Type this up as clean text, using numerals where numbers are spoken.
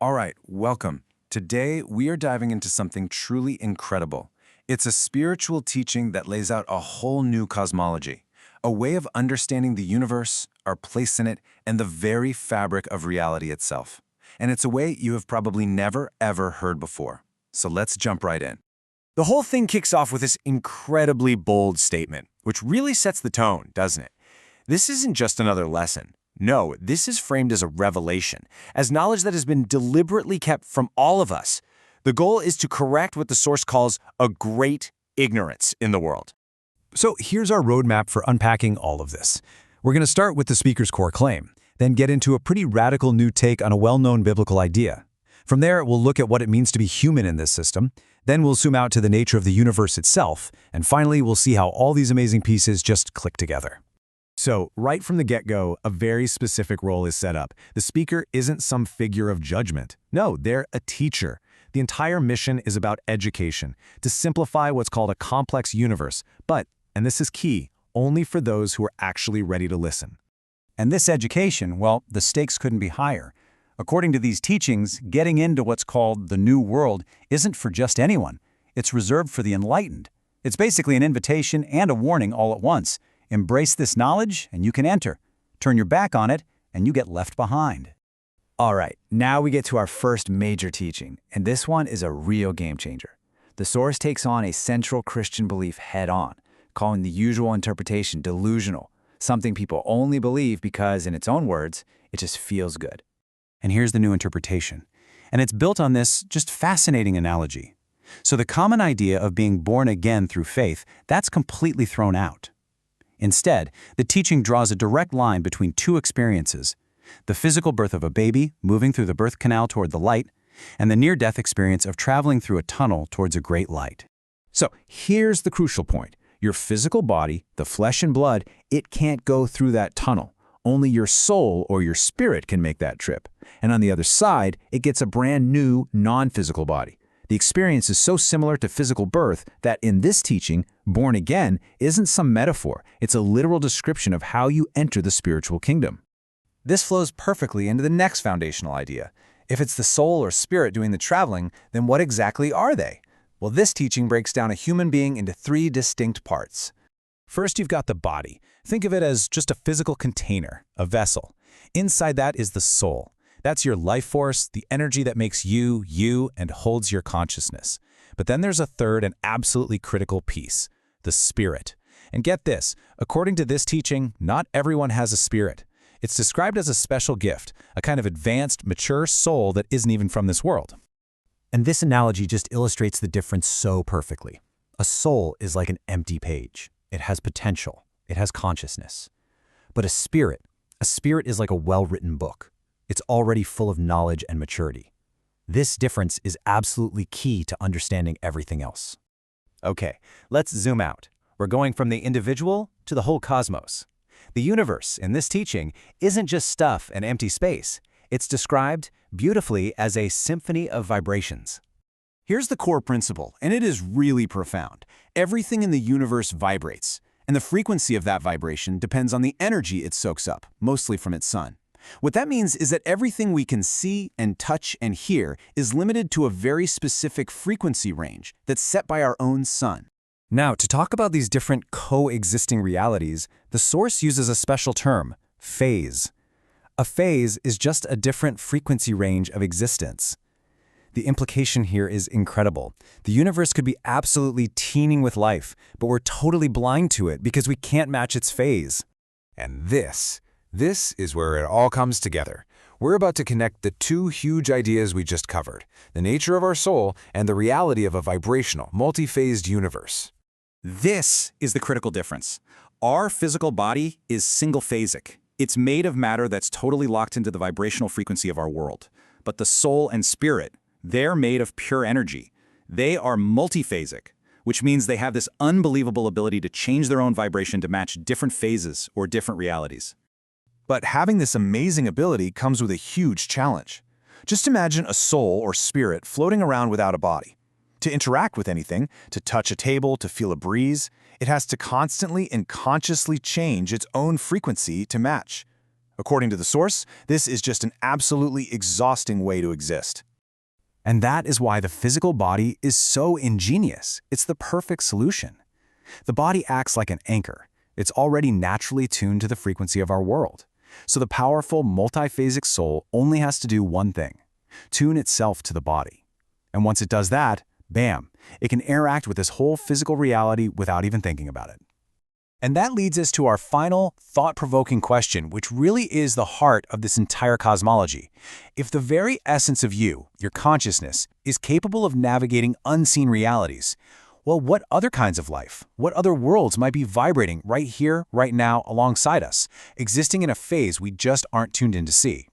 All right, welcome. Today, we are diving into something truly incredible. It's a spiritual teaching that lays out a whole new cosmology, a way of understanding the universe, our place in it, and the very fabric of reality itself. And it's a way you have probably never, ever heard before. So let's jump right in. The whole thing kicks off with this incredibly bold statement, which really sets the tone, doesn't it? This isn't just another lesson. No, this is framed as a revelation, as knowledge that has been deliberately kept from all of us. The goal is to correct what the source calls a great ignorance in the world. So here's our roadmap for unpacking all of this. We're going to start with the speaker's core claim, then get into a pretty radical new take on a well-known biblical idea. From there, we'll look at what it means to be human in this system. Then we'll zoom out to the nature of the universe itself. And finally, we'll see how all these amazing pieces just click together. So, right from the get-go, a very specific role is set up. The speaker isn't some figure of judgment. No, they're a teacher. The entire mission is about education, to simplify what's called a complex universe. But, and this is key, only for those who are actually ready to listen. And this education, well, the stakes couldn't be higher. According to these teachings, getting into what's called the New World isn't for just anyone. It's reserved for the enlightened. It's basically an invitation and a warning all at once. Embrace this knowledge, and you can enter. Turn your back on it, and you get left behind. All right, now we get to our first major teaching, and this one is a real game changer. The source takes on a central Christian belief head-on, calling the usual interpretation delusional, something people only believe because, in its own words, it just feels good. And here's the new interpretation. And it's built on this just fascinating analogy. So the common idea of being born again through faith, that's completely thrown out. Instead, the teaching draws a direct line between two experiences: the physical birth of a baby moving through the birth canal toward the light, and the near-death experience of traveling through a tunnel towards a great light. So here's the crucial point. Your physical body, the flesh and blood, it can't go through that tunnel. Only your soul or your spirit can make that trip. And on the other side, it gets a brand new, non-physical body. The experience is so similar to physical birth that in this teaching, born again isn't some metaphor. It's a literal description of how you enter the spiritual kingdom. This flows perfectly into the next foundational idea. If it's the soul or spirit doing the traveling, then what exactly are they? Well, this teaching breaks down a human being into three distinct parts. First, you've got the body. Think of it as just a physical container, a vessel. Inside that is the soul. That's your life force, the energy that makes you, you, and holds your consciousness. But then there's a third and absolutely critical piece, the spirit. And get this, according to this teaching, not everyone has a spirit. It's described as a special gift, a kind of advanced, mature soul that isn't even from this world. And this analogy just illustrates the difference so perfectly. A soul is like an empty page. It has potential. It has consciousness. But a spirit is like a well-written book. It's already full of knowledge and maturity. This difference is absolutely key to understanding everything else. Okay, let's zoom out. We're going from the individual to the whole cosmos. The universe, in this teaching, isn't just stuff and empty space. It's described beautifully as a symphony of vibrations. Here's the core principle, and it is really profound. Everything in the universe vibrates, and the frequency of that vibration depends on the energy it soaks up, mostly from its sun. What that means is that everything we can see and touch and hear is limited to a very specific frequency range that's set by our own sun. Now, to talk about these different coexisting realities, the source uses a special term, phase. A phase is just a different frequency range of existence. The implication here is incredible. The universe could be absolutely teeming with life, but we're totally blind to it because we can't match its phase. And this is where it all comes together. We're about to connect the two huge ideas we just covered, the nature of our soul and the reality of a vibrational, multi-phased universe. This is the critical difference. Our physical body is single-phasic. It's made of matter that's totally locked into the vibrational frequency of our world. But the soul and spirit, they're made of pure energy. They are multiphasic, which means they have this unbelievable ability to change their own vibration to match different phases or different realities. But having this amazing ability comes with a huge challenge. Just imagine a soul or spirit floating around without a body. To interact with anything, to touch a table, to feel a breeze, it has to constantly and consciously change its own frequency to match. According to the source, this is just an absolutely exhausting way to exist. And that is why the physical body is so ingenious. It's the perfect solution. The body acts like an anchor. It's already naturally tuned to the frequency of our world. So the powerful, multiphasic soul only has to do one thing: tune itself to the body. And once it does that, bam, it can interact with this whole physical reality without even thinking about it. And that leads us to our final, thought-provoking question, which really is the heart of this entire cosmology. If the very essence of you, your consciousness, is capable of navigating unseen realities, well, what other kinds of life, what other worlds might be vibrating right here, right now, alongside us, existing in a phase we just aren't tuned in to see?